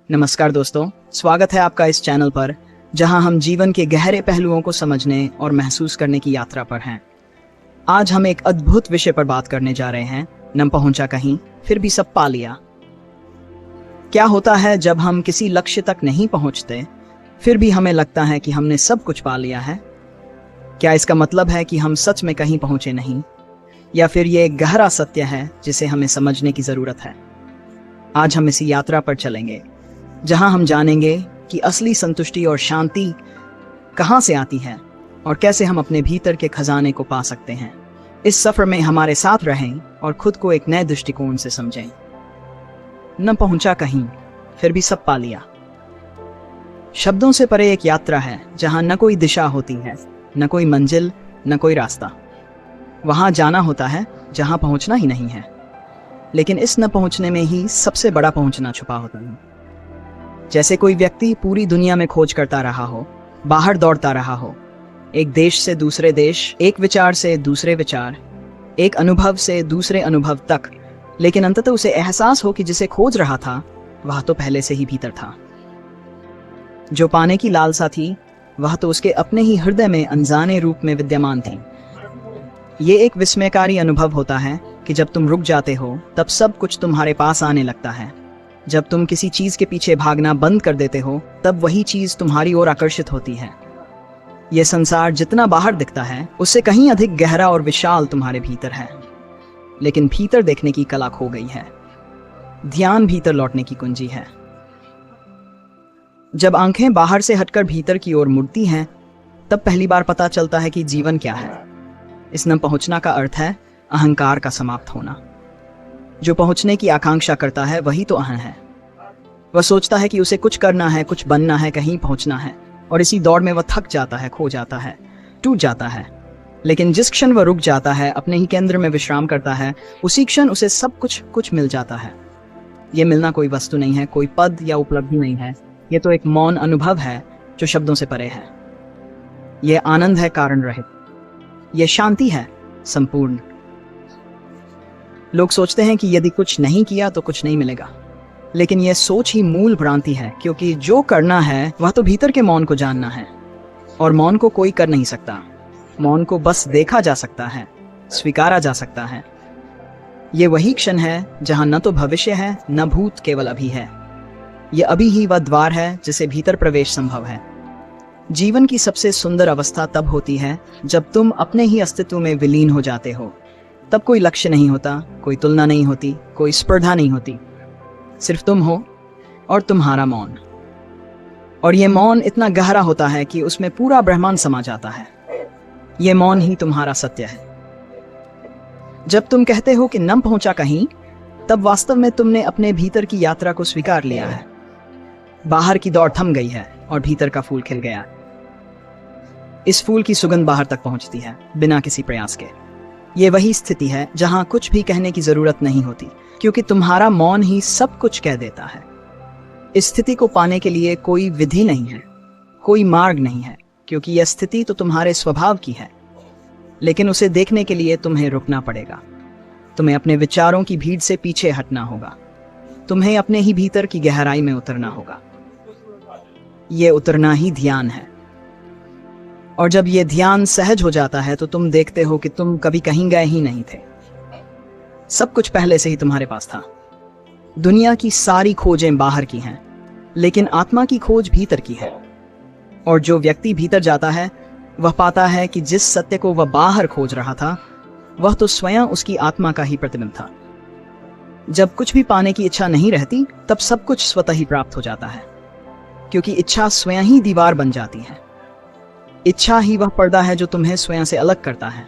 नमस्कार दोस्तों, स्वागत है आपका इस चैनल पर जहां हम जीवन के गहरे पहलुओं को समझने और महसूस करने की यात्रा पर हैं। आज हम एक अद्भुत विषय पर बात करने जा रहे हैं, न पहुंचा कहीं फिर भी सब पा लिया। क्या होता है जब हम किसी लक्ष्य तक नहीं पहुंचते फिर भी हमें लगता है कि हमने सब कुछ पा लिया है? क्या इसका मतलब है कि हम सच में कहीं पहुंचे नहीं, या फिर ये एक गहरा सत्य है जिसे हमें समझने की जरूरत है? आज हम इसी यात्रा पर चलेंगे जहां हम जानेंगे कि असली संतुष्टि और शांति कहां से आती है और कैसे हम अपने भीतर के खजाने को पा सकते हैं। इस सफर में हमारे साथ रहें और खुद को एक नए दृष्टिकोण से समझें। न पहुंचा कहीं फिर भी सब पा लिया। शब्दों से परे एक यात्रा है जहां न कोई दिशा होती है, न कोई मंजिल, न कोई रास्ता। वहां जाना होता है जहां पहुंचना ही नहीं है। लेकिन इस न पहुंचने में ही सबसे बड़ा पहुंचना छुपा होता है। जैसे कोई व्यक्ति पूरी दुनिया में खोज करता रहा हो, बाहर दौड़ता रहा हो, एक देश से दूसरे देश, एक विचार से दूसरे विचार, एक अनुभव से दूसरे अनुभव तक, लेकिन अंततः उसे एहसास हो कि जिसे खोज रहा था वह तो पहले से ही भीतर था। जो पाने की लालसा थी वह तो उसके अपने ही हृदय में अनजाने रूप में विद्यमान थी। ये एक विस्मयकारी अनुभव होता है कि जब तुम रुक जाते हो तब सब कुछ तुम्हारे पास आने लगता है। जब तुम किसी चीज के पीछे भागना बंद कर देते हो तब वही चीज तुम्हारी ओर आकर्षित होती है। यह संसार जितना बाहर दिखता है उससे कहीं अधिक गहरा और विशाल तुम्हारे भीतर है। लेकिन भीतर देखने की कला खो गई है। ध्यान भीतर लौटने की कुंजी है। जब आंखें बाहर से हटकर भीतर की ओर मुड़ती हैं तब पहली बार पता चलता है कि जीवन क्या है। इस न पहुंचना का अर्थ है अहंकार का समाप्त होना। जो पहुंचने की आकांक्षा करता है वही तो अहं है। वह सोचता है कि उसे कुछ करना है, कुछ बनना है, कहीं पहुंचना है, और इसी दौड़ में वह थक जाता है, खो जाता है, टूट जाता है। लेकिन जिस क्षण वह रुक जाता है, अपने ही केंद्र में विश्राम करता है, उसी क्षण उसे सब कुछ मिल जाता है। यह मिलना कोई वस्तु नहीं है, कोई पद या उपलब्धि नहीं है। यह तो एक मौन अनुभव है जो शब्दों से परे है। यह आनंद है कारण रहित। यह शांति है संपूर्ण। लोग सोचते हैं कि यदि कुछ नहीं किया तो कुछ नहीं मिलेगा, लेकिन यह सोच ही मूल भ्रांति है, क्योंकि जो करना है वह तो भीतर के मौन को जानना है, और मौन को कोई कर नहीं सकता। मौन को बस देखा जा सकता है, स्वीकारा जा सकता है। यह वही क्षण है जहां न तो भविष्य है न भूत, केवल अभी है। यह अभी ही वह द्वार है जिसे भीतर प्रवेश संभव है। जीवन की सबसे सुंदर अवस्था तब होती है जब तुम अपने ही अस्तित्व में विलीन हो जाते हो। तब कोई लक्ष्य नहीं होता, कोई तुलना नहीं होती, कोई स्पर्धा नहीं होती। सिर्फ तुम हो और तुम्हारा मौन। और यह मौन इतना गहरा होता है कि उसमें पूरा ब्रह्मांड समा जाता है। यह मौन ही तुम्हारा सत्य है। जब तुम कहते हो कि न पहुंचा कहीं, तब वास्तव में तुमने अपने भीतर की यात्रा को स्वीकार लिया है। बाहर की दौड़ थम गई है और भीतर का फूल खिल गया। इस फूल की सुगंध बाहर तक पहुंचती है बिना किसी प्रयास के। ये वही स्थिति है जहां कुछ भी कहने की जरूरत नहीं होती, क्योंकि तुम्हारा मौन ही सब कुछ कह देता है। इस स्थिति को पाने के लिए कोई विधि नहीं है, कोई मार्ग नहीं है, क्योंकि यह स्थिति तो तुम्हारे स्वभाव की है। लेकिन उसे देखने के लिए तुम्हें रुकना पड़ेगा। तुम्हें अपने विचारों की भीड़ से पीछे हटना होगा। तुम्हें अपने ही भीतर की गहराई में उतरना होगा। यह उतरना ही ध्यान है। और जब यह ध्यान सहज हो जाता है तो तुम देखते हो कि तुम कभी कहीं गए ही नहीं थे। सब कुछ पहले से ही तुम्हारे पास था। दुनिया की सारी खोजें बाहर की हैं, लेकिन आत्मा की खोज भीतर की है। और जो व्यक्ति भीतर जाता है वह पाता है कि जिस सत्य को वह बाहर खोज रहा था वह तो स्वयं उसकी आत्मा का ही प्रतिबिंब था। जब कुछ भी पाने की इच्छा नहीं रहती तब सब कुछ स्वतः ही प्राप्त हो जाता है, क्योंकि इच्छा स्वयं ही दीवार बन जाती है। इच्छा ही वह पर्दा है जो तुम्हें स्वयं से अलग करता है।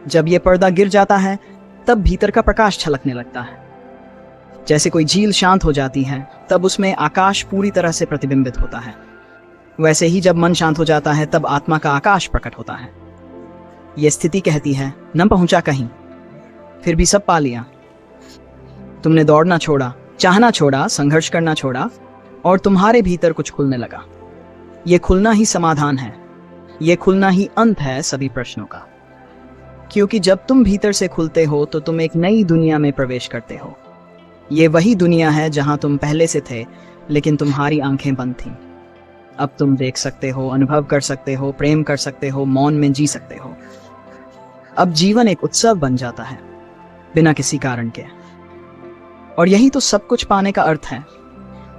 जब यह पर्दा गिर जाता है तब भीतर का प्रकाश छलकने लगता है। जैसे कोई झील शांत हो जाती है तब उसमें आकाश पूरी तरह से प्रतिबिंबित होता है, वैसे ही जब मन शांत हो जाता है तब आत्मा का आकाश प्रकट होता है। यह स्थिति कहती है न पहुंचा कहीं फिर भी सब पा लिया। तुमने दौड़ना छोड़ा, चाहना छोड़ा, संघर्ष करना छोड़ा, और तुम्हारे भीतर कुछ खुलने लगा। यह खुलना ही समाधान है। यह खुलना ही अंत है सभी प्रश्नों का। क्योंकि जब तुम भीतर से खुलते हो तो तुम एक नई दुनिया में प्रवेश करते हो। ये वही दुनिया है जहां तुम पहले से थे, लेकिन तुम्हारी आंखें बंद थीं। अब तुम देख सकते हो, अनुभव कर सकते हो, प्रेम कर सकते हो, मौन में जी सकते हो। अब जीवन एक उत्सव बन जाता है, बिना किसी कारण के। और यही तो सब कुछ पाने का अर्थ है।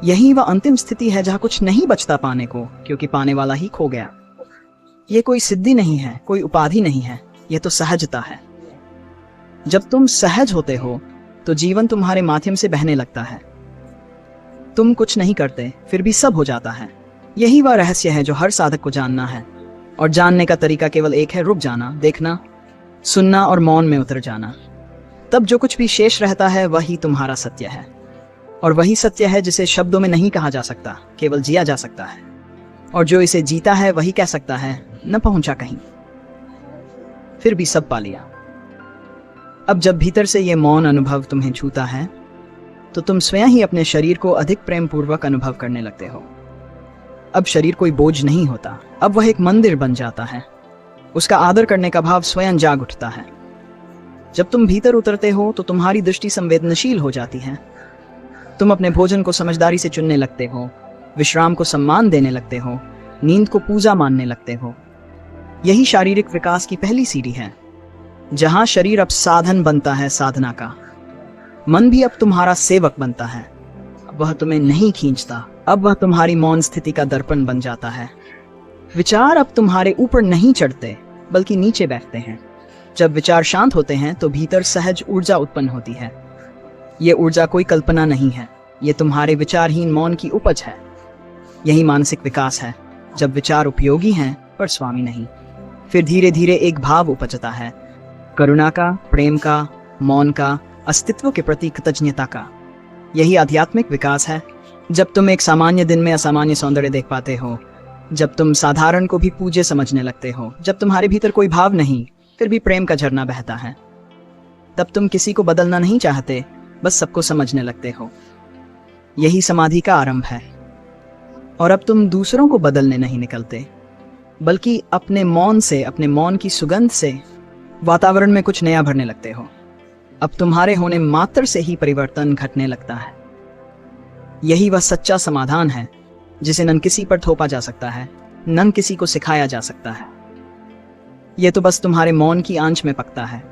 यही वह अंतिम स्थिति है जहां कुछ नहीं बचता पाने को, क्योंकि पाने वाला ही खो गया। ये कोई सिद्धि नहीं है, कोई उपाधि नहीं है, ये तो सहजता है। जब तुम सहज होते हो तो जीवन तुम्हारे माध्यम से बहने लगता है। तुम कुछ नहीं करते, फिर भी सब हो जाता है। यही वह रहस्य है जो हर साधक को जानना है। और जानने का तरीका केवल एक है, रुक जाना, देखना, सुनना और मौन में उतर जाना। तब जो कुछ भी शेष रहता है वही तुम्हारा सत्य है। और वही सत्य है जिसे शब्दों में नहीं कहा जा सकता, केवल जिया जा सकता है। और जो इसे जीता है वही कह सकता है, न पहुंचा कहीं, फिर भी सब पा लिया। अब जब भीतर से ये मौन अनुभव तुम्हें छूता है तो तुम स्वयं ही अपने शरीर को अधिक प्रेम पूर्वक अनुभव करने लगते हो। अब शरीर कोई बोझ नहीं होता, अब वह एक मंदिर बन जाता है। उसका आदर करने का भाव स्वयं जाग उठता है। जब तुम भीतर उतरते हो तो तुम्हारी दृष्टि संवेदनशील हो जाती है। तुम अपने भोजन को समझदारी से चुनने लगते हो, विश्राम को सम्मान देने लगते हो, नींद को पूजा मानने लगते हो। यही शारीरिक विकास की पहली सीढ़ी है, जहां शरीर अब साधन बनता है साधना का। मन भी अब तुम्हारा सेवक बनता है। अब वह तुम्हें नहीं खींचता, अब वह तुम्हारी मौन स्थिति का दर्पण बन जाता है। विचार अब तुम्हारे ऊपर नहीं चढ़ते, बल्कि नीचे बैठते हैं। जब विचार शांत होते हैं तो भीतर सहज ऊर्जा उत्पन्न होती है। ये ऊर्जा कोई कल्पना नहीं है, ये तुम्हारे विचारहीन मौन की उपज है। यही मानसिक विकास है, जब विचार उपयोगी हैं पर स्वामी नहीं। फिर धीरे धीरे एक भाव उपजता है, करुणा का, प्रेम का, मौन का, अस्तित्व के प्रति कृतज्ञता का। यही आध्यात्मिक विकास है। जब तुम एक सामान्य दिन में असामान्य सौंदर्य देख पाते हो, जब तुम साधारण को भी पूज्य समझने लगते हो, जब तुम्हारे भीतर कोई भाव नहीं, फिर भी प्रेम का झरना बहता है, तब तुम किसी को बदलना नहीं चाहते, बस सबको समझने लगते हो। यही समाधि का आरंभ है। और अब तुम दूसरों को बदलने नहीं निकलते, बल्कि अपने मौन से, अपने मौन की सुगंध से वातावरण में कुछ नया भरने लगते हो। अब तुम्हारे होने मात्र से ही परिवर्तन घटने लगता है। यही वह सच्चा समाधान है जिसे न किसी पर थोपा जा सकता है, न किसी को सिखाया जा सकता है। यह तो बस तुम्हारे मौन की आंच में पकता है।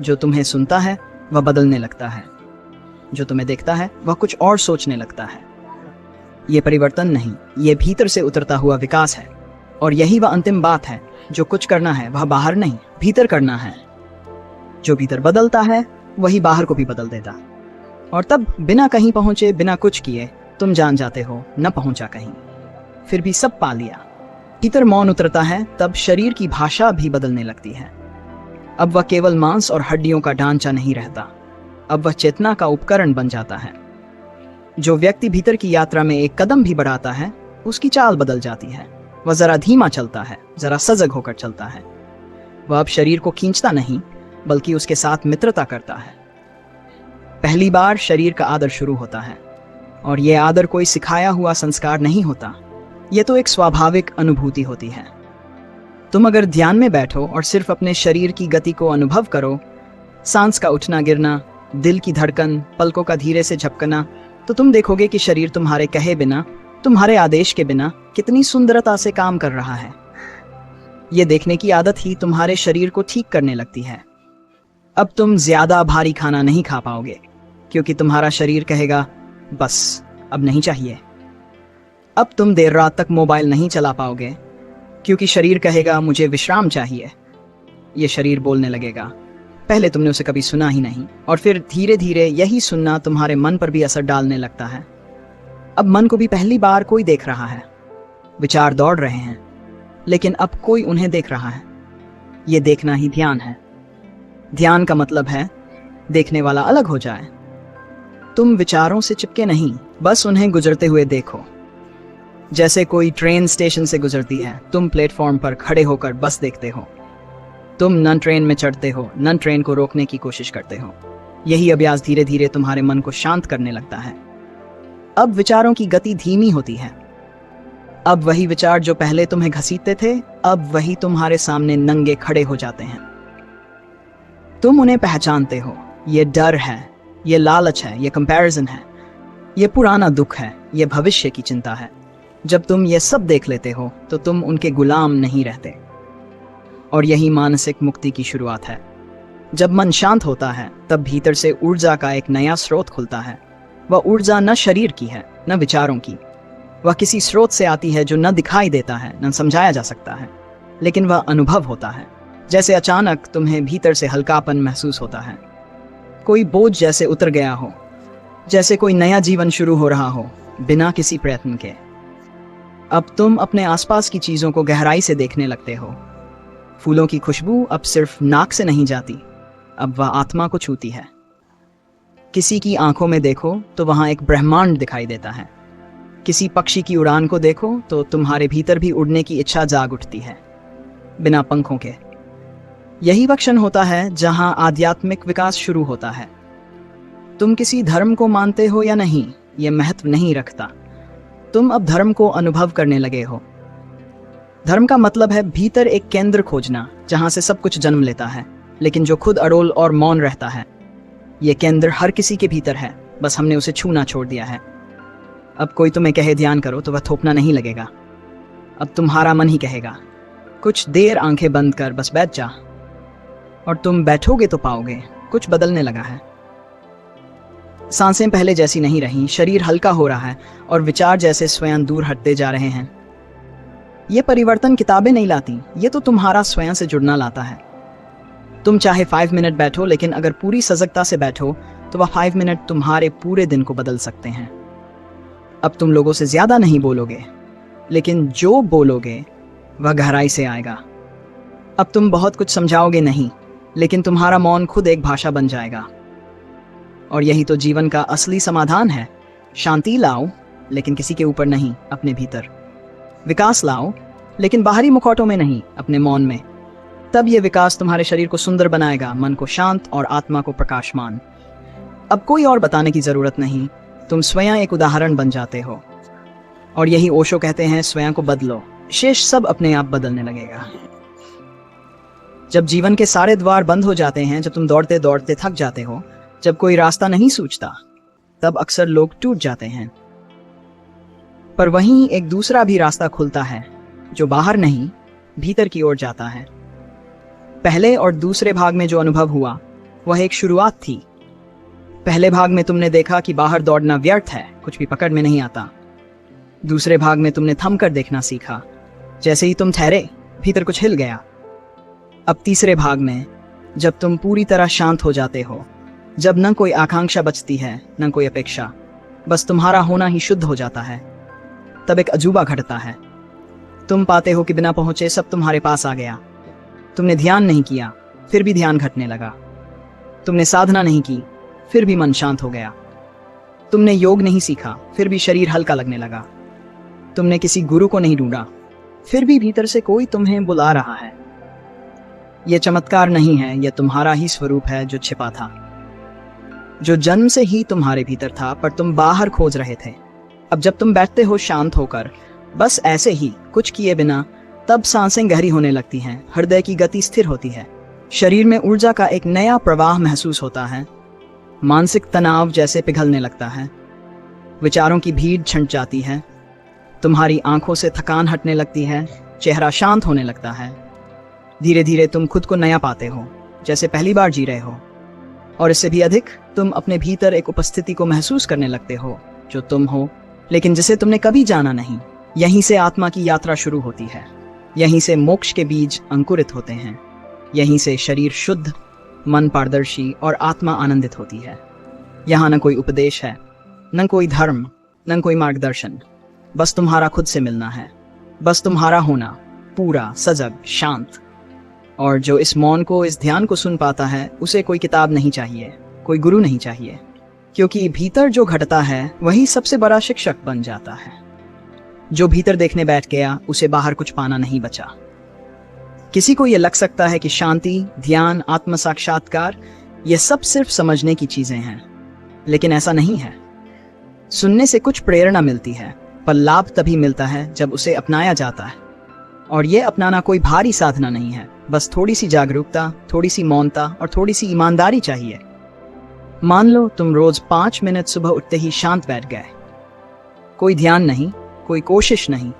जो तुम्हें सुनता है वह बदलने लगता है, जो तुम्हें देखता है वह कुछ और सोचने लगता है। यह परिवर्तन नहीं, यह भीतर से उतरता हुआ विकास है। और यही वह अंतिम बात है, जो कुछ करना है वह बाहर नहीं, भीतर करना है। जो भीतर बदलता है वही बाहर को भी बदल देता। और तब बिना कहीं पहुंचे, बिना कुछ किए, तुम जान जाते हो, न पहुंचा कहीं, फिर भी सब पा लिया। भीतर मौन उतरता है, तब शरीर की भाषा भी बदलने लगती है। अब वह केवल मांस और हड्डियों का ढांचा नहीं रहता, अब वह चेतना का उपकरण बन जाता है। जो व्यक्ति भीतर की यात्रा में एक कदम भी बढ़ाता है, उसकी चाल बदल जाती है। वह जरा धीमा चलता है, जरा सजग होकर चलता है। वह अब शरीर को खींचता नहीं, बल्कि उसके साथ मित्रता करता है। पहली बार शरीर का आदर शुरू होता है, और यह आदर कोई सिखाया हुआ संस्कार नहीं होता, यह तो एक स्वाभाविक अनुभूति होती है। तुम अगर ध्यान में बैठो और सिर्फ अपने शरीर की गति को अनुभव करो, सांस का उठना गिरना, दिल की धड़कन, पलकों का धीरे से झपकना, तो तुम देखोगे कि शरीर तुम्हारे कहे बिना, तुम्हारे आदेश के बिना कितनी सुंदरता से काम कर रहा है। यह देखने की आदत ही तुम्हारे शरीर को ठीक करने लगती है। अब तुम ज्यादा भारी खाना नहीं खा पाओगे, क्योंकि तुम्हारा शरीर कहेगा बस अब नहीं चाहिए। अब तुम देर रात तक मोबाइल नहीं चला पाओगे, क्योंकि शरीर कहेगा मुझे विश्राम चाहिए। ये शरीर बोलने लगेगा, पहले तुमने उसे कभी सुना ही नहीं। और फिर धीरे धीरे यही सुनना तुम्हारे मन पर भी असर डालने लगता है। अब मन को भी पहली बार कोई देख रहा है। विचार दौड़ रहे हैं, लेकिन अब कोई उन्हें देख रहा है। ये देखना ही ध्यान है। ध्यान का मतलब है देखने वाला अलग हो जाए। तुम विचारों से चिपके नहीं, बस उन्हें गुजरते हुए देखो। जैसे कोई ट्रेन स्टेशन से गुजरती है, तुम प्लेटफॉर्म पर खड़े होकर बस देखते हो। तुम न ट्रेन में चढ़ते हो, न ट्रेन को रोकने की कोशिश करते हो। यही अभ्यास धीरे धीरे तुम्हारे मन को शांत करने लगता है। अब विचारों की गति धीमी होती है। अब वही विचार जो पहले तुम्हें घसीटते थे, अब वही तुम्हारे सामने नंगे खड़े हो जाते हैं। तुम उन्हें पहचानते हो। ये डर है, ये लालच है, ये कंपैरिजन है, ये पुराना दुख है, ये भविष्य की चिंता है। जब तुम ये सब देख लेते हो तो तुम उनके गुलाम नहीं रहते। और यही मानसिक मुक्ति की शुरुआत है। जब मन शांत होता है तब भीतर से ऊर्जा का एक नया स्रोत खुलता है। वह ऊर्जा न शरीर की है, न विचारों की। वह किसी स्रोत से आती है जो न दिखाई देता है, न समझाया जा सकता है, लेकिन वह अनुभव होता है। जैसे अचानक तुम्हें भीतर से हल्कापन महसूस होता है, कोई बोझ जैसे उतर गया हो, जैसे कोई नया जीवन शुरू हो रहा हो बिना किसी प्रयत्न के। अब तुम अपने आसपास की चीजों को गहराई से देखने लगते हो। फूलों की खुशबू अब सिर्फ नाक से नहीं जाती, अब वह आत्मा को छूती है। किसी की आंखों में देखो तो वहां एक ब्रह्मांड दिखाई देता है। किसी पक्षी की उड़ान को देखो तो तुम्हारे भीतर भी उड़ने की इच्छा जाग उठती है, बिना पंखों के। यही वह क्षण होता है जहां आध्यात्मिक विकास शुरू होता है। तुम किसी धर्म को मानते हो या नहीं, यह महत्व नहीं रखता। तुम अब धर्म को अनुभव करने लगे हो। धर्म का मतलब है भीतर एक केंद्र खोजना जहां से सब कुछ जन्म लेता है, लेकिन जो खुद अड़ोल और मौन रहता है। यह केंद्र हर किसी के भीतर है, बस हमने उसे छूना छोड़ दिया है। अब कोई तुम्हें कहे ध्यान करो तो वह थोपना नहीं लगेगा। अब तुम्हारा मन ही कहेगा, कुछ देर आंखें बंद कर बस बैठ जा। और तुम बैठोगे तो पाओगे कुछ बदलने लगा है। सांसें पहले जैसी नहीं रही, शरीर हल्का हो रहा है और विचार जैसे स्वयं दूर हटते जा रहे हैं। ये परिवर्तन किताबें नहीं लाती, ये तो तुम्हारा स्वयं से जुड़ना लाता है। तुम चाहे 5 मिनट बैठो, लेकिन अगर पूरी सजगता से बैठो तो वह 5 मिनट तुम्हारे पूरे दिन को बदल सकते हैं। अब तुम लोगों से ज्यादा नहीं बोलोगे, लेकिन जो बोलोगे वह गहराई से आएगा। अब तुम बहुत कुछ समझाओगे नहीं, लेकिन तुम्हारा मौन खुद एक भाषा बन जाएगा। और यही तो जीवन का असली समाधान है। शांति लाओ, लेकिन किसी के ऊपर नहीं, अपने भीतर। विकास लाओ, लेकिन बाहरी मुखौटों में नहीं, अपने मौन में। तब यह विकास तुम्हारे शरीर को सुंदर बनाएगा, मन को शांत और आत्मा को प्रकाशमान। अब कोई और बताने की जरूरत नहीं, तुम स्वयं एक उदाहरण बन जाते हो। और यही ओशो कहते हैं, स्वयं को बदलो, शेष सब अपने आप बदलने लगेगा। जब जीवन के सारे द्वार बंद हो जाते हैं, जब तुम दौड़ते दौड़ते थक जाते हो, जब कोई रास्ता नहीं सूझता, तब अक्सर लोग टूट जाते हैं। पर वहीं एक दूसरा भी रास्ता खुलता है, जो बाहर नहीं, भीतर की ओर जाता है। पहले और दूसरे भाग में जो अनुभव हुआ वह एक शुरुआत थी। पहले भाग में तुमने देखा कि बाहर दौड़ना व्यर्थ है, कुछ भी पकड़ में नहीं आता। दूसरे भाग में तुमने थम कर देखना सीखा। जैसे ही तुम ठहरे, भीतर कुछ हिल गया। अब तीसरे भाग में, जब तुम पूरी तरह शांत हो जाते हो, जब न कोई आकांक्षा बचती है, न कोई अपेक्षा, बस तुम्हारा होना ही शुद्ध हो जाता है, तब एक अजूबा घटता है। तुम पाते हो कि बिना पहुंचे सब तुम्हारे पास आ गया। तुमने ध्यान नहीं किया, फिर भी ध्यान घटने लगा। तुमने साधना नहीं की, फिर भी मन शांत हो गया। तुमने योग नहीं सीखा, फिर भी शरीर हल्का लगने लगा। तुमने किसी गुरु को नहीं ढूंढा, फिर भी भीतर से कोई तुम्हें बुला रहा है। यह चमत्कार नहीं है, यह तुम्हारा ही स्वरूप है जो छिपा था, जो जन्म से ही तुम्हारे भीतर था, पर तुम बाहर खोज रहे थे। अब जब तुम बैठते हो शांत होकर, बस ऐसे ही कुछ किए बिना, तब सांसें गहरी होने लगती हैं, हृदय की गति स्थिर होती है, शरीर में ऊर्जा का एक नया प्रवाह महसूस होता है, मानसिक तनाव जैसे पिघलने लगता है, विचारों की भीड़ छंट जाती है, तुम्हारी आंखों से थकान हटने लगती है, चेहरा शांत होने लगता है। धीरे धीरे तुम खुद को नया पाते हो, जैसे पहली बार जी रहे हो। और इससे भी अधिक, तुम अपने भीतर एक उपस्थिति को महसूस करने लगते हो, जो तुम हो, लेकिन जिसे तुमने कभी जाना नहीं। यहीं से आत्मा की यात्रा शुरू होती है। यहीं से मोक्ष के बीज अंकुरित होते हैं। यहीं से शरीर शुद्ध, मन पारदर्शी और आत्मा आनंदित होती है। यहाँ न कोई उपदेश है, न कोई धर्म, न कोई मार्गदर्शन, बस तुम्हारा खुद से मिलना है, बस तुम्हारा होना, पूरा, सजग, शांत। और जो इस मौन को, इस ध्यान को सुन पाता है, उसे कोई किताब नहीं चाहिए, कोई गुरु नहीं चाहिए, क्योंकि भीतर जो घटता है वही सबसे बड़ा शिक्षक बन जाता है। जो भीतर देखने बैठ गया, उसे बाहर कुछ पाना नहीं बचा। किसी को यह लग सकता है कि शांति, ध्यान, आत्म साक्षात्कार, ये सब सिर्फ समझने की चीजें हैं, लेकिन ऐसा नहीं है। सुनने से कुछ प्रेरणा मिलती है, पर लाभ तभी मिलता है जब उसे अपनाया जाता है। और यह अपनाना कोई भारी साधना नहीं है, बस थोड़ी सी जागरूकता, थोड़ी सी मौनता और थोड़ी सी ईमानदारी चाहिए। मान लो तुम रोज 5 मिनट सुबह उठते ही शांत बैठ गए। कोई ध्यान नहीं, कोई कोशिश नहीं,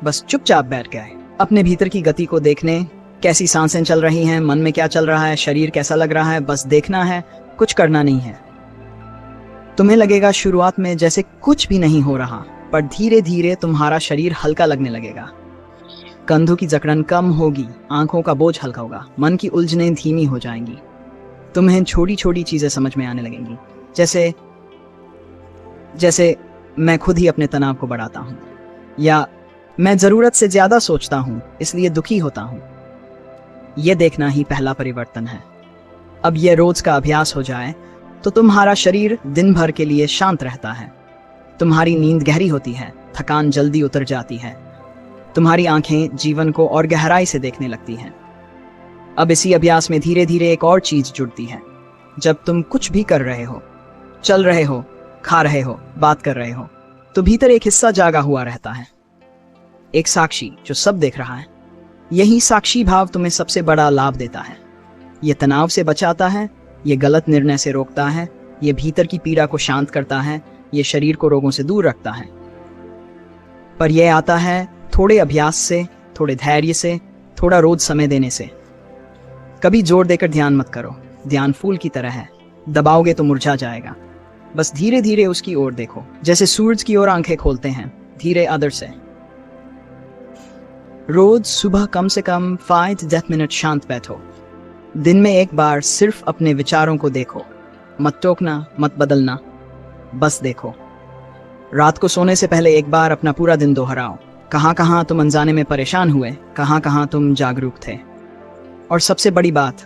बस चुपचाप बैठ गए, अपने भीतर की गति को देखने, कैसी सांसें चल रही हैं, मन में क्या चल रहा है, शरीर कैसा लग रहा है, बस देखना है, कुछ करना नहीं है। तुम्हें लगेगा शुरुआत में जैसे कुछ भी नहीं हो रहा, पर धीरे धीरे तुम्हारा शरीर हल्का लगने लगेगा। कंधों की जकड़न कम होगी, आंखों का बोझ हल्का होगा, मन की उलझनें धीमी हो जाएंगी। तुम्हें छोटी छोटी चीजें समझ में आने लगेंगी, जैसे मैं खुद ही अपने तनाव को बढ़ाता हूं, या मैं जरूरत से ज्यादा सोचता हूं इसलिए दुखी होता हूं। यह देखना ही पहला परिवर्तन है। अब यह रोज का अभ्यास हो जाए तो तुम्हारा शरीर दिन भर के लिए शांत रहता है, तुम्हारी नींद गहरी होती है, थकान जल्दी उतर जाती है, तुम्हारी आंखें जीवन को और गहराई से देखने लगती हैं। अब इसी अभ्यास में धीरे धीरे एक और चीज जुड़ती है। जब तुम कुछ भी कर रहे हो, चल रहे हो, खा रहे हो, बात कर रहे हो, तो भीतर एक हिस्सा जागा हुआ रहता है, एक साक्षी जो सब देख रहा है। यही साक्षी भाव तुम्हें सबसे बड़ा लाभ देता है। ये तनाव से बचाता है, ये गलत निर्णय से रोकता है, ये भीतर की पीड़ा को शांत करता है, ये शरीर को रोगों से दूर रखता है। पर यह आता है थोड़े अभ्यास से, थोड़े धैर्य से, थोड़ा रोज समय देने से। कभी जोर देकर ध्यान मत करो, ध्यान फूल की तरह है, दबाओगे तो मुरझा जाएगा। बस धीरे धीरे उसकी ओर देखो, जैसे सूरज की ओर आंखें खोलते हैं, धीरे आदर से। रोज सुबह कम से कम 5-10 मिनट शांत बैठो। दिन में एक बार सिर्फ अपने विचारों को देखो, मत टोकना, मत बदलना, बस देखो। रात को सोने से पहले एक बार अपना पूरा दिन दोहराओ, कहां कहां तुम अनजाने में परेशान हुए, कहां कहां तुम जागरूक थे। और सबसे बड़ी बात,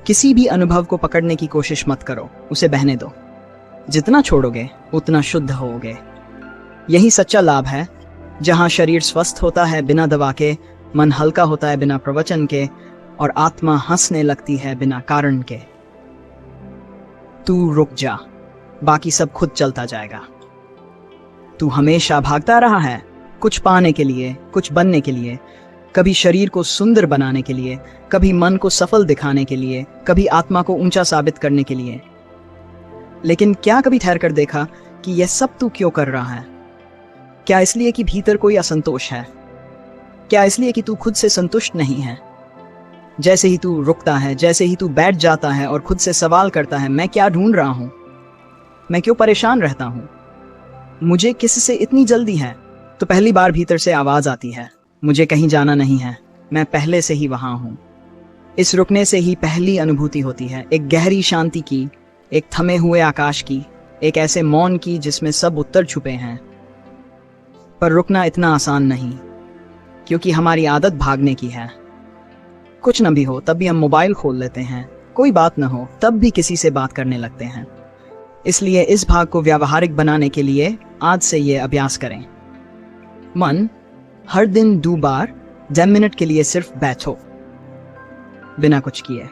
किसी भी अनुभव को पकड़ने की कोशिश मत करो, उसे बहने दो। जितना छोड़ोगे उतना शुद्ध होगे। यही सच्चा लाभ है, जहां शरीर स्वस्थ होता है बिना दवा के, मन हल्का होता है बिना प्रवचन के, और आत्मा हंसने लगती है बिना कारण के। तू रुक जा, बाकी सब खुद चलता जाएगा। तू हमेशा भागता रहा है, कुछ पाने के लिए, कुछ बनने के लिए, कभी शरीर को सुंदर बनाने के लिए, कभी मन को सफल दिखाने के लिए, कभी आत्मा को ऊंचा साबित करने के लिए। लेकिन क्या कभी ठहर कर देखा कि यह सब तू क्यों कर रहा है? क्या इसलिए कि भीतर कोई असंतोष है? क्या इसलिए कि तू खुद से संतुष्ट नहीं है? जैसे ही तू रुकता है, जैसे ही तू बैठ जाता है और खुद से सवाल करता है, मैं क्या ढूंढ रहा हूं, मैं क्यों परेशान रहता हूं, मुझे किससे इतनी जल्दी है, तो पहली बार भीतर से आवाज आती है, मुझे कहीं जाना नहीं है, मैं पहले से ही वहां हूं। इस रुकने से ही पहली अनुभूति होती है, एक गहरी शांति की, एक थमे हुए आकाश की, एक ऐसे मौन की जिसमें सब उत्तर छुपे हैं। पर रुकना इतना आसान नहीं, क्योंकि हमारी आदत भागने की है। कुछ न भी हो तब भी हम मोबाइल खोल लेते हैं, कोई बात न हो तब भी किसी से बात करने लगते हैं। इसलिए इस भाग को व्यावहारिक बनाने के लिए आज से ये अभ्यास करें। मन, हर दिन 2 बार 10 मिनट के लिए सिर्फ बैठो, बिना कुछ किए।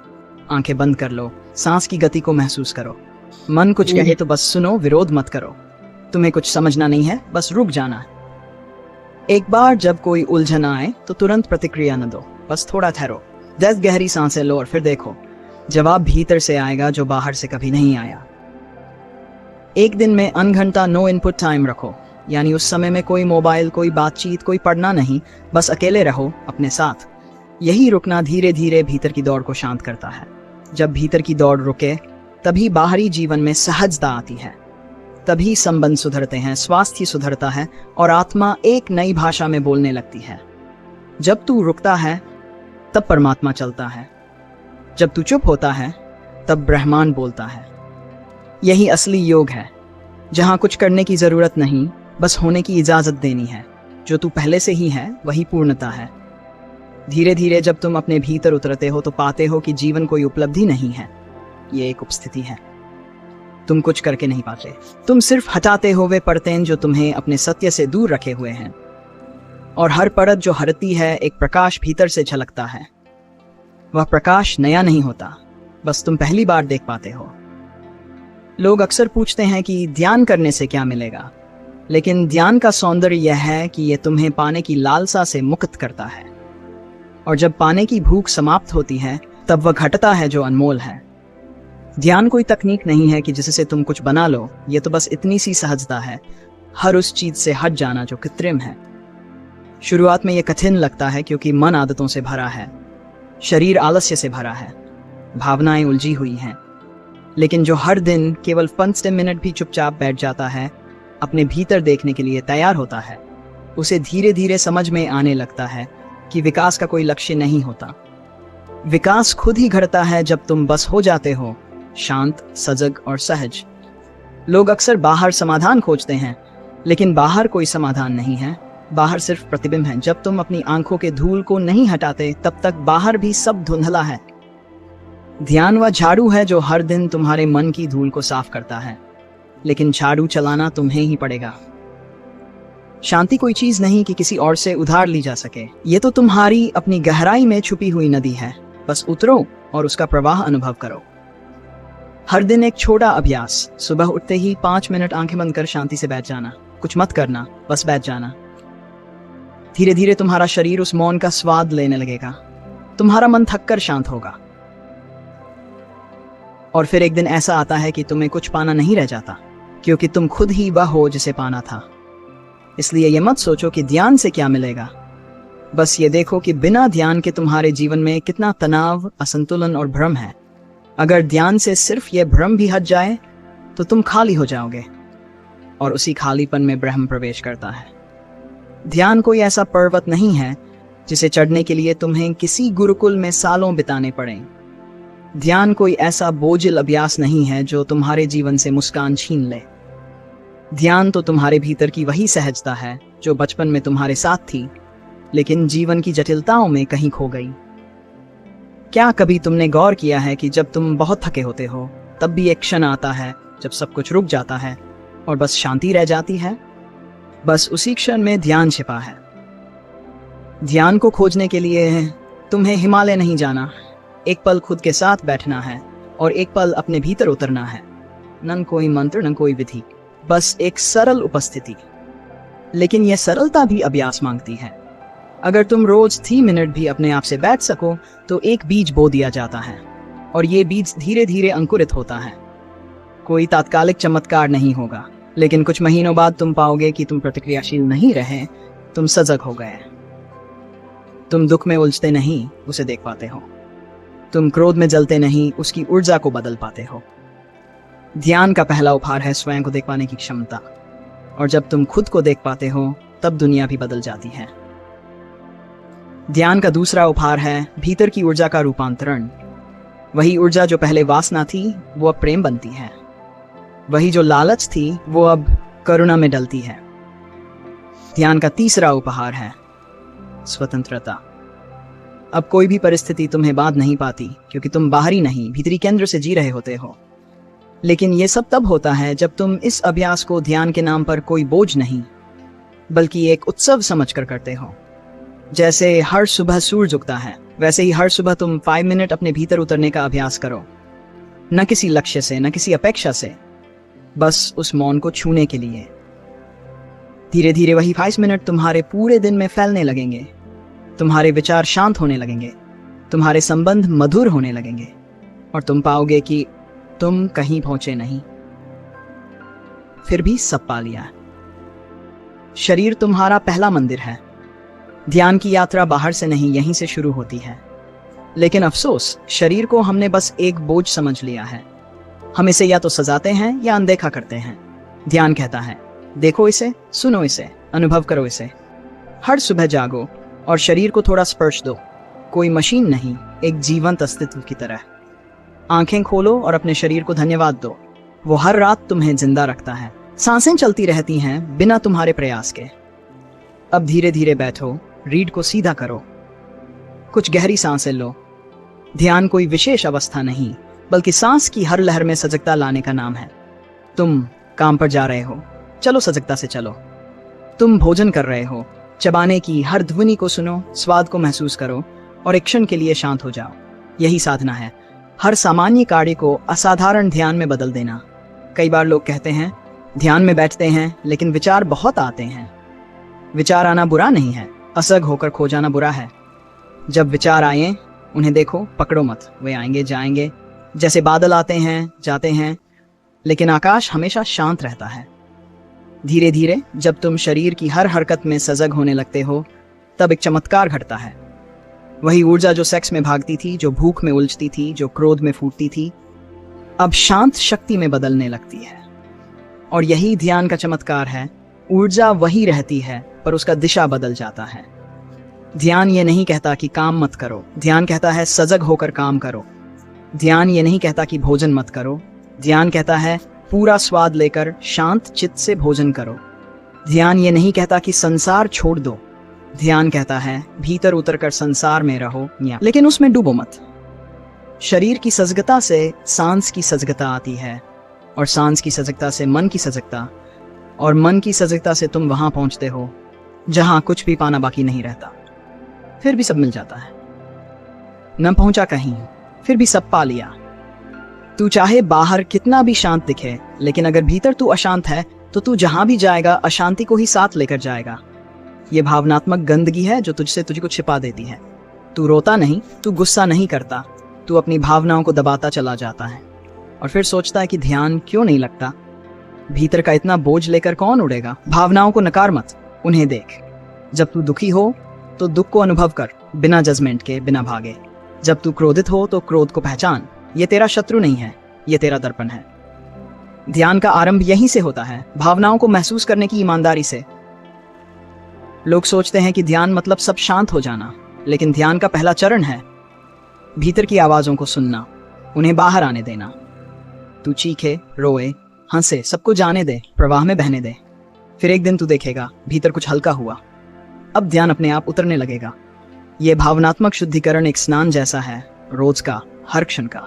आंखें बंद कर लो, सांस की गति को महसूस करो। मन कुछ कहे तो बस सुनो, विरोध मत करो। तुम्हें कुछ समझना नहीं है, बस रुक जाना है। एक बार जब कोई उलझन आए तो तुरंत प्रतिक्रिया न दो, बस थोड़ा ठहरो, 10 गहरी सांसें लो और फिर देखो, जवाब भीतर से आएगा जो बाहर से कभी नहीं आया। एक दिन में घंटा नो इनपुट टाइम रखो, यानी उस समय में कोई मोबाइल, कोई बातचीत, कोई पढ़ना नहीं, बस अकेले रहो अपने साथ। यही रुकना धीरे धीरे भीतर की दौड़ को शांत करता है। जब भीतर की दौड़ रुके तभी बाहरी जीवन में सहजता आती है, तभी संबंध सुधरते हैं, स्वास्थ्य सुधरता है और आत्मा एक नई भाषा में बोलने लगती है। जब तू रुकता है तब परमात्मा चलता है, जब तू चुप होता है तब ब्रह्मांड बोलता है। यही असली योग है, जहां कुछ करने की जरूरत नहीं, बस होने की इजाजत देनी है। जो तू पहले से ही है वही पूर्णता है। धीरे धीरे जब तुम अपने भीतर उतरते हो तो पाते हो कि जीवन कोई उपलब्धि नहीं है, ये एक उपस्थिति है। तुम कुछ करके नहीं पाते, तुम सिर्फ हटाते हो वे परतें जो तुम्हें अपने सत्य से दूर रखे हुए हैं। और हर परत जो हटती है, एक प्रकाश भीतर से झलकता है। वह प्रकाश नया नहीं होता, बस तुम पहली बार देख पाते हो। लोग अक्सर पूछते हैं कि ध्यान करने से क्या मिलेगा, लेकिन ध्यान का सौंदर्य यह है कि यह तुम्हें पाने की लालसा से मुक्त करता है। और जब पाने की भूख समाप्त होती है तब वह घटता है जो अनमोल है। ध्यान कोई तकनीक नहीं है कि जिससे तुम कुछ बना लो, ये तो बस इतनी सी सहजता है, हर उस चीज से हट जाना जो कृत्रिम है। शुरुआत में ये कठिन लगता है क्योंकि मन आदतों से भरा है, शरीर आलस्य से भरा है, भावनाएं उलझी हुई हैं। लेकिन जो हर दिन केवल 5 मिनट भी चुपचाप बैठ जाता है, अपने भीतर देखने के लिए तैयार होता है, उसे धीरे धीरे समझ में आने लगता है कि विकास का कोई लक्ष्य नहीं होता। विकास खुद ही घटता है जब तुम बस हो जाते हो शांत, सजग और सहज। लोग अक्सर बाहर समाधान खोजते हैं, लेकिन बाहर कोई समाधान नहीं है, बाहर सिर्फ प्रतिबिंब है। जब तुम अपनी आंखों के धूल को नहीं हटाते, तब तक बाहर भी सब धुंधला है। ध्यान वह झाड़ू है जो हर दिन तुम्हारे मन की धूल को साफ करता है, लेकिन झाड़ू चलाना तुम्हें ही पड़ेगा। शांति कोई चीज नहीं कि किसी और से उधार ली जा सके, ये तो तुम्हारी अपनी गहराई में छुपी हुई नदी है। बस उतरो और उसका प्रवाह अनुभव करो। हर दिन एक छोटा अभ्यास, सुबह उठते ही 5 मिनट आंखें बंद कर शांति से बैठ जाना, कुछ मत करना, बस बैठ जाना। धीरे धीरे तुम्हारा शरीर उस मौन का स्वाद लेने लगेगा, तुम्हारा मन थककर शांत होगा। और फिर एक दिन ऐसा आता है कि तुम्हें कुछ पाना नहीं रह जाता, क्योंकि तुम खुद ही वह हो जिसे पाना था। इसलिए ये मत सोचो कि ध्यान से क्या मिलेगा, बस ये देखो कि बिना ध्यान के तुम्हारे जीवन में कितना तनाव, असंतुलन और भ्रम है। अगर ध्यान से सिर्फ ये भ्रम भी हट जाए तो तुम खाली हो जाओगे, और उसी खालीपन में ब्रह्म प्रवेश करता है। ध्यान कोई ऐसा पर्वत नहीं है जिसे चढ़ने के लिए तुम्हें किसी गुरुकुल में सालों बिताने पड़े। ध्यान कोई ऐसा बोझिल अभ्यास नहीं है जो तुम्हारे जीवन से मुस्कान छीन ले। ध्यान तो तुम्हारे भीतर की वही सहजता है जो बचपन में तुम्हारे साथ थी, लेकिन जीवन की जटिलताओं में कहीं खो गई। क्या कभी तुमने गौर किया है कि जब तुम बहुत थके होते हो, तब भी एक क्षण आता है जब सब कुछ रुक जाता है और बस शांति रह जाती है? बस उसी क्षण में ध्यान छिपा है। ध्यान को खोजने के लिए तुम्हें हिमालय नहीं जाना, एक पल खुद के साथ बैठना है और एक पल अपने भीतर उतरना है। न कोई मंत्र, न कोई विधि, बस एक सरल उपस्थिति। लेकिन यह सरलता भी अभ्यास मांगती है। अगर तुम रोज 3 मिनट भी अपने आप से बैठ सको तो एक बीज बो दिया जाता है, और ये बीज धीरे धीरे अंकुरित होता है। कोई तात्कालिक चमत्कार नहीं होगा, लेकिन कुछ महीनों बाद तुम पाओगे कि तुम प्रतिक्रियाशील नहीं रहे, तुम सजग हो गए। तुम दुख में उलझते नहीं, उसे देख पाते हो। तुम क्रोध में जलते नहीं, उसकी ऊर्जा को बदल पाते हो। ध्यान का पहला उपहार है स्वयं को देख पाने की क्षमता, और जब तुम खुद को देख पाते हो तब दुनिया भी बदल जाती है। ध्यान का दूसरा उपहार है भीतर की ऊर्जा का रूपांतरण। वही ऊर्जा जो पहले वासना थी वो अब प्रेम बनती है, वही जो लालच थी वो अब करुणा में डलती है। ध्यान का तीसरा उपहार है स्वतंत्रता। अब कोई भी परिस्थिति तुम्हें बांध नहीं पाती, क्योंकि तुम बाहरी नहीं, भीतरी केंद्र से जी रहे होते हो। लेकिन यह सब तब होता है जब तुम इस अभ्यास को ध्यान के नाम पर कोई बोझ नहीं, बल्कि एक उत्सव समझकर करते हो। जैसे हर सुबह सूरज उगता है, वैसे ही हर सुबह तुम 5 मिनट अपने भीतर उतरने का अभ्यास करो। न किसी लक्ष्य से, न किसी अपेक्षा से, बस उस मौन को छूने के लिए। धीरे धीरे वही 5 मिनट तुम्हारे पूरे दिन में फैलने लगेंगे। तुम्हारे विचार शांत होने लगेंगे, तुम्हारे संबंध मधुर होने लगेंगे, और तुम पाओगे कि तुम कहीं पहुंचे नहीं, फिर भी सब पा लिया। शरीर तुम्हारा पहला मंदिर है। ध्यान की यात्रा बाहर से नहीं, यहीं से शुरू होती है। लेकिन अफसोस, शरीर को हमने बस एक बोझ समझ लिया है। हम इसे या तो सजाते हैं या अनदेखा करते हैं। ध्यान कहता है, देखो इसे, सुनो इसे, अनुभव करो इसे। हर सुबह जागो और शरीर को थोड़ा स्पर्श दो, कोई मशीन नहीं, एक जीवंत अस्तित्व की तरह। आंखें खोलो और अपने शरीर को धन्यवाद दो, वो हर रात तुम्हें जिंदा रखता है। सांसें चलती रहती हैं बिना तुम्हारे प्रयास के। अब धीरे धीरे बैठो, रीढ़ को सीधा करो, कुछ गहरी सांसें लो। ध्यान कोई विशेष अवस्था नहीं, बल्कि सांस की हर लहर में सजगता लाने का नाम है। तुम काम पर जा रहे हो, चलो सजगता से चलो। तुम भोजन कर रहे हो, चबाने की हर ध्वनि को सुनो, स्वाद को महसूस करो और एक क्षण के लिए शांत हो जाओ। यही साधना है, हर सामान्य कार्य को असाधारण ध्यान में बदल देना। कई बार लोग कहते हैं ध्यान में बैठते हैं लेकिन विचार बहुत आते हैं। विचार आना बुरा नहीं है, असग होकर खो जाना बुरा है। जब विचार आए उन्हें देखो, पकड़ो मत, वे आएंगे जाएंगे, जैसे बादल आते हैं जाते हैं, लेकिन आकाश हमेशा शांत रहता है। धीरे धीरे जब तुम शरीर की हर हरकत में सजग होने लगते हो, तब एक चमत्कार घटता है। वही ऊर्जा जो सेक्स में भागती थी, जो भूख में उलझती थी, जो क्रोध में फूटती थी, अब शांत शक्ति में बदलने लगती है। और यही ध्यान का चमत्कार है। ऊर्जा वही रहती है, पर उसका दिशा बदल जाता है। ध्यान ये नहीं कहता कि काम मत करो, ध्यान कहता है सजग होकर काम करो। ध्यान ये नहीं कहता कि भोजन मत करो, ध्यान कहता है पूरा स्वाद लेकर शांत चित्त से भोजन करो। ध्यान ये नहीं कहता कि संसार छोड़ दो, ध्यान कहता है भीतर उतरकर संसार में रहो, लेकिन उसमें डूबो मत। शरीर की सजगता से सांस की सजगता आती है, और सांस की सजगता से मन की सजगता, और मन की सजगता से तुम वहां पहुंचते हो जहां कुछ भी पाना बाकी नहीं रहता। फिर भी सब मिल जाता है। न पहुंचा कहीं, फिर भी सब पा लिया। तू चाहे बाहर कितना भी शांत दिखे, लेकिन अगर भीतर तू अशांत है तो तू जहां भी जाएगा अशांति को ही साथ लेकर जाएगा। यह भावनात्मक गंदगी है जो तुझसे तुझको छिपा देती है। तू रोता नहीं, तू गुस्सा नहीं करता, तू अपनी भावनाओं को दबाता चला जाता है और फिर सोचता है कि ध्यान क्यों नहीं लगता। भीतर का इतना बोझ लेकर कौन उड़ेगा। भावनाओं को नकार मत, उन्हें देख। जब तू दुखी हो तो दुख को अनुभव कर, बिना जजमेंट के, बिना भागे। जब तू क्रोधित हो तो क्रोध को पहचान। ये तेरा शत्रु नहीं है, ये तेरा दर्पण है। ध्यान का आरंभ यहीं से होता है, भावनाओं को महसूस करने की ईमानदारी से। लोग सोचते हैं कि ध्यान मतलब सब शांत हो जाना, लेकिन ध्यान का पहला चरण है भीतर की आवाजों को सुनना, उन्हें बाहर आने देना। तू चीखे, रोए, हंसे, सबको जाने दे, प्रवाह में बहने दे। फिर एक दिन तू देखेगा भीतर कुछ हल्का हुआ। अब ध्यान अपने आप उतरने लगेगा। यह भावनात्मक शुद्धिकरण एक स्नान जैसा है, रोज का, हर क्षण का।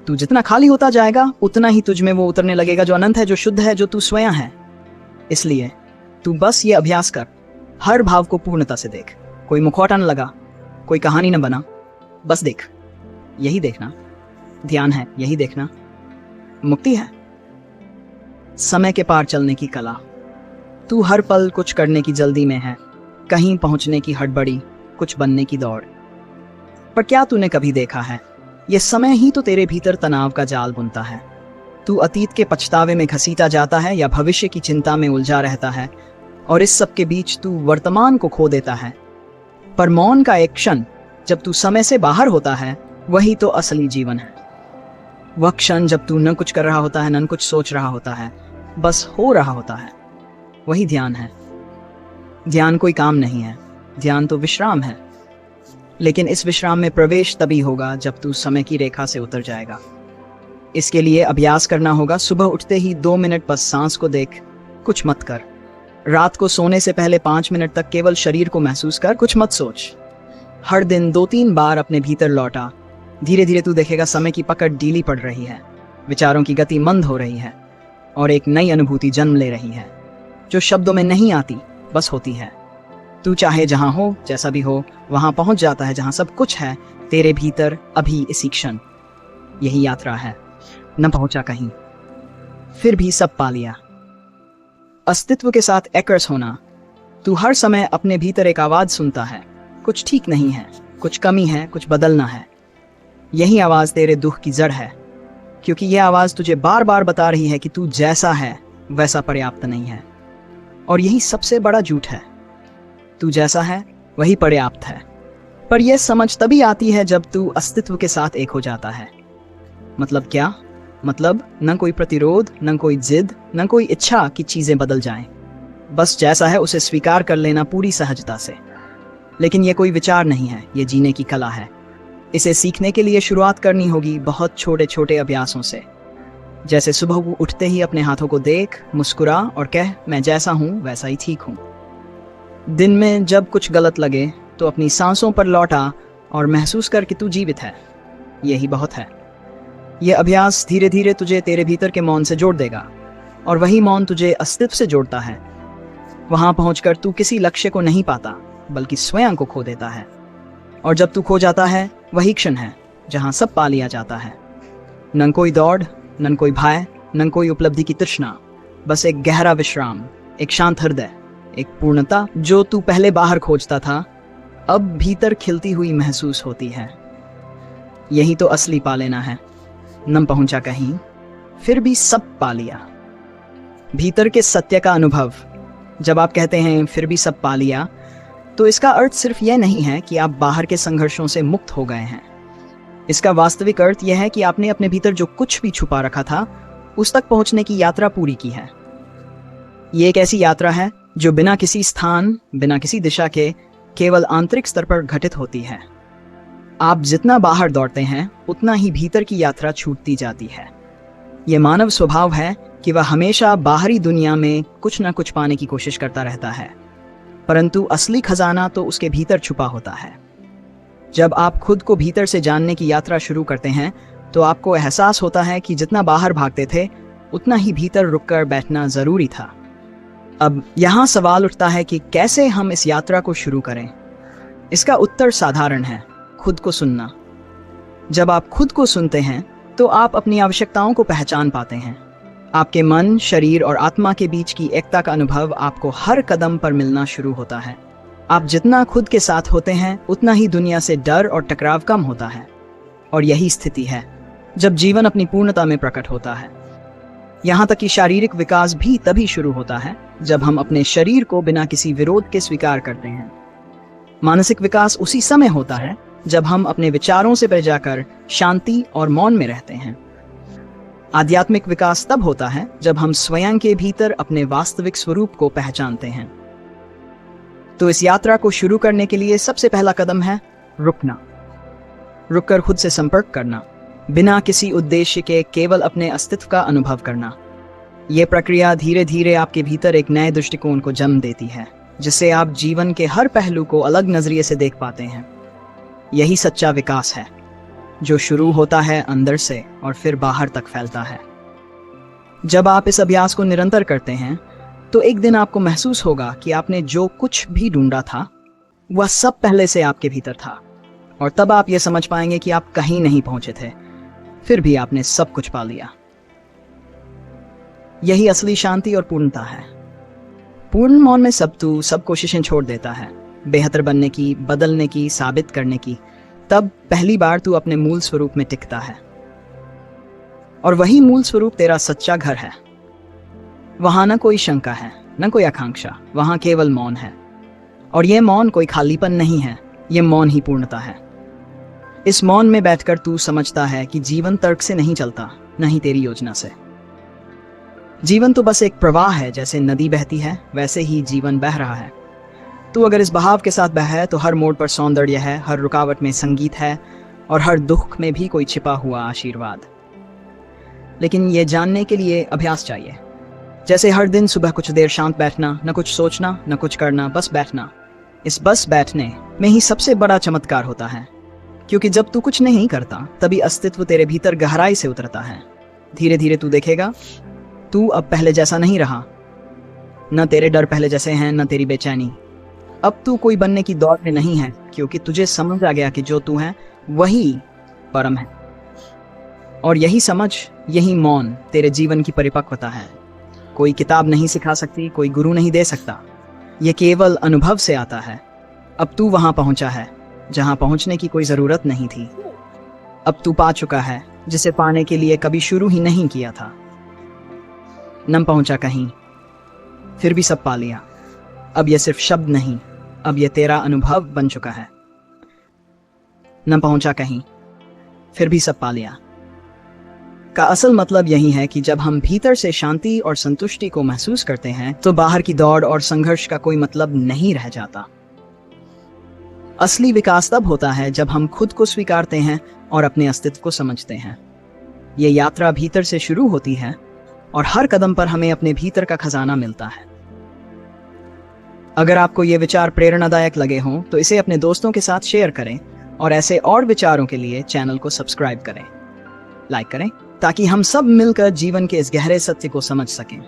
तू जितना खाली होता जाएगा उतना ही तुझ में वो उतरने लगेगा जो अनंत है, जो शुद्ध है, जो तू स्वयं है। इसलिए तू बस ये अभ्यास कर, हर भाव को पूर्णता से देख। कोई मुखौटा न लगा, कोई कहानी न बना, बस देख। यही देखना ध्यान है, यही देखना मुक्ति है। समय के पार चलने की कला। तू हर पल कुछ करने की जल्दी में है, कहीं पहुंचने की हड़बड़ी, कुछ बनने की दौड़। पर क्या तूने कभी देखा है, यह समय ही तो तेरे भीतर तनाव का जाल बुनता है। तू अतीत के पछतावे में घसीटा जाता है या भविष्य की चिंता में उलझा रहता है, और इस सब के बीच तू वर्तमान को खो देता है। पर मौन का एक क्षण जब तू समय से बाहर होता है, वही तो असली जीवन है। वह क्षण जब तू न कुछ कर रहा होता है, न कुछ सोच रहा होता है, बस हो रहा होता है, वही ध्यान है। ध्यान कोई काम नहीं है, ध्यान तो विश्राम है। लेकिन इस विश्राम में प्रवेश तभी होगा जब तू समय की रेखा से उतर जाएगा। इसके लिए अभ्यास करना होगा। सुबह उठते ही 2 मिनट बस सांस को देख, कुछ मत कर। रात को सोने से पहले 5 मिनट तक केवल शरीर को महसूस कर, कुछ मत सोच। हर दिन 2-3 बार अपने भीतर लौटा। धीरे धीरे तू देखेगा समय की पकड़ ढीली पड़ रही है, विचारों की गति मंद हो रही है, और एक नई अनुभूति जन्म ले रही है जो शब्दों में नहीं आती, बस होती है। तू चाहे जहां हो, जैसा भी हो, वहां पहुंच जाता है जहां सब कुछ है तेरे भीतर, अभी इसी क्षण। यही यात्रा है। न पहुंचा कहीं, फिर भी सब पा लिया। अस्तित्व के साथ एकर्स होना। तू हर समय अपने भीतर एक आवाज सुनता है, कुछ ठीक नहीं है, कुछ कमी है, कुछ बदलना है। यही आवाज तेरे दुख की जड़ है, क्योंकि यह आवाज तुझे बार बार बता रही है कि तू जैसा है वैसा पर्याप्त नहीं है। और यही सबसे बड़ा झूठ है। तू जैसा है वही पर्याप्त है। पर यह समझ तभी आती है जब तू अस्तित्व के साथ एक हो जाता है। मतलब क्या? मतलब न कोई प्रतिरोध, न कोई जिद, न कोई इच्छा कि चीजें बदल जाएं। बस जैसा है उसे स्वीकार कर लेना पूरी सहजता से। लेकिन यह कोई विचार नहीं है, यह जीने की कला है। इसे सीखने के लिए शुरुआत करनी होगी बहुत छोटे छोटे अभ्यासों से। जैसे सुबह उठते ही अपने हाथों को देख, मुस्कुरा और कह, मैं जैसा हूं वैसा ही ठीक हूं। दिन में जब कुछ गलत लगे तो अपनी सांसों पर लौटा और महसूस कर कि तू जीवित है। यही बहुत है। यह अभ्यास धीरे धीरे तुझे तेरे भीतर के मौन से जोड़ देगा, और वही मौन तुझे अस्तित्व से जोड़ता है। वहां पहुंचकर तू किसी लक्ष्य को नहीं पाता, बल्कि स्वयं को खो देता है। और जब तू खो जाता है, वही क्षण है जहां सब पा लिया जाता है। न कोई दौड़, न कोई भय, न कोई उपलब्धि की तृष्णा, बस एक गहरा विश्राम, एक शांत हृदय, एक पूर्णता जो तू पहले बाहर खोजता था, अब भीतर खिलती हुई महसूस होती है। यही तो असली पा लेना है। न पहुंचा कहीं, फिर भी सब पा लिया। भीतर के सत्य का अनुभव। जब आप कहते हैं फिर भी सब पा लिया, तो इसका अर्थ सिर्फ यह नहीं है कि आप बाहर के संघर्षों से मुक्त हो गए हैं। इसका वास्तविक अर्थ यह है कि आपने अपने भीतर जो कुछ भी छुपा रखा था, उस तक पहुंचने की यात्रा पूरी की है। ये एक ऐसी यात्रा है जो बिना किसी स्थान, बिना किसी दिशा के, केवल आंतरिक स्तर पर घटित होती है। आप जितना बाहर दौड़ते हैं, उतना ही भीतर की यात्रा छूटती जाती है। यह मानव स्वभाव है कि वह हमेशा बाहरी दुनिया में कुछ न कुछ पाने की कोशिश करता रहता है, परंतु असली खजाना तो उसके भीतर छुपा होता है। जब आप खुद को भीतर से जानने की यात्रा शुरू करते हैं, तो आपको एहसास होता है कि जितना बाहर भागते थे, उतना ही भीतर रुककर बैठना जरूरी था। अब यहाँ सवाल उठता है कि कैसे हम इस यात्रा को शुरू करें। इसका उत्तर साधारण है, खुद को सुनना। जब आप खुद को सुनते हैं, तो आप अपनी आवश्यकताओं को पहचान पाते हैं। आपके मन, शरीर और आत्मा के बीच की एकता का अनुभव आपको हर कदम पर मिलना शुरू होता है। आप जितना खुद के साथ होते हैं, उतना ही दुनिया से डर और टकराव कम होता है। और यही स्थिति है जब जीवन अपनी पूर्णता में प्रकट होता है। यहाँ तक कि शारीरिक विकास भी तभी शुरू होता है जब हम अपने शरीर को बिना किसी विरोध के स्वीकार करते हैं। मानसिक विकास उसी समय होता है जब हम अपने विचारों से बह जाकर शांति और मौन में रहते हैं। आध्यात्मिक विकास तब होता है जब हम स्वयं के भीतर अपने वास्तविक स्वरूप को पहचानते हैं। तो इस यात्रा को शुरू करने के लिए सबसे पहला कदम है रुकना। रुककर खुद से संपर्क करना, बिना किसी उद्देश्य के केवल अपने अस्तित्व का अनुभव करना। यह प्रक्रिया धीरे धीरे आपके भीतर एक नए दृष्टिकोण को जन्म देती है, जिससे आप जीवन के हर पहलू को अलग नजरिए से देख पाते हैं। यही सच्चा विकास है, जो शुरू होता है अंदर से और फिर बाहर तक फैलता है। जब आप इस अभ्यास को निरंतर करते हैं, तो एक दिन आपको महसूस होगा कि आपने जो कुछ भी ढूंढा था, वह सब पहले से आपके भीतर था। और तब आप यह समझ पाएंगे कि आप कहीं नहीं पहुंचे थे, फिर भी आपने सब कुछ पा लिया। यही असली शांति और पूर्णता है। पूर्ण मौन में सब कोशिशें छोड़ देता है, बेहतर बनने की, बदलने की, साबित करने की। तब पहली बार तू अपने मूल स्वरूप में टिकता है, और वही मूल स्वरूप तेरा सच्चा घर है। वहां न कोई शंका है, न कोई आकांक्षा, वहां केवल मौन है। और यह मौन कोई खालीपन नहीं है, यह मौन ही पूर्णता है। इस मौन में बैठकर तू समझता है कि जीवन तर्क से नहीं चलता, न ही तेरी योजना से। जीवन तो बस एक प्रवाह है। जैसे नदी बहती है, वैसे ही जीवन बह रहा है। तू अगर इस बहाव के साथ बह है, तो हर मोड़ पर सौंदर्य है, हर रुकावट में संगीत है, और हर दुख में भी कोई छिपा हुआ आशीर्वाद। लेकिन यह जानने के लिए अभ्यास चाहिए। जैसे हर दिन सुबह कुछ देर शांत बैठना, न कुछ सोचना, न कुछ करना, बस बैठना। इस बस बैठने में ही सबसे बड़ा चमत्कार होता है, क्योंकि जब तू कुछ नहीं करता, तभी अस्तित्व तेरे भीतर गहराई से उतरता है। धीरे धीरे तू देखेगा, तू अब पहले जैसा नहीं रहा। न तेरे डर पहले जैसे हैं, न तेरी बेचैनी। अब तू कोई बनने की दौड़ में नहीं है, क्योंकि तुझे समझ आ गया कि जो तू है वही परम है। और यही समझ, यही मौन तेरे जीवन की परिपक्वता है। कोई किताब नहीं सिखा सकती, कोई गुरु नहीं दे सकता। यह केवल अनुभव से आता है। अब तू वहां पहुंचा है जहां पहुंचने की कोई जरूरत नहीं थी। अब तू पा चुका है जिसे पाने के लिए कभी शुरू ही नहीं किया था। न पहुंचा कहीं, फिर भी सब पा लिया। अब यह सिर्फ शब्द नहीं, अब यह तेरा अनुभव बन चुका है। न पहुंचा कहीं, फिर भी सब पा लिया का असल मतलब यही है कि जब हम भीतर से शांति और संतुष्टि को महसूस करते हैं, तो बाहर की दौड़ और संघर्ष का कोई मतलब नहीं रह जाता। असली विकास तब होता है जब हम खुद को स्वीकारते हैं और अपने अस्तित्व को समझते हैं। यह यात्रा भीतर से शुरू होती है, और हर कदम पर हमें अपने भीतर का खजाना मिलता है। अगर आपको ये विचार प्रेरणादायक लगे हों, तो इसे अपने दोस्तों के साथ शेयर करें, और ऐसे और विचारों के लिए चैनल को सब्सक्राइब करें, लाइक करें, ताकि हम सब मिलकर जीवन के इस गहरे सत्य को समझ सकें।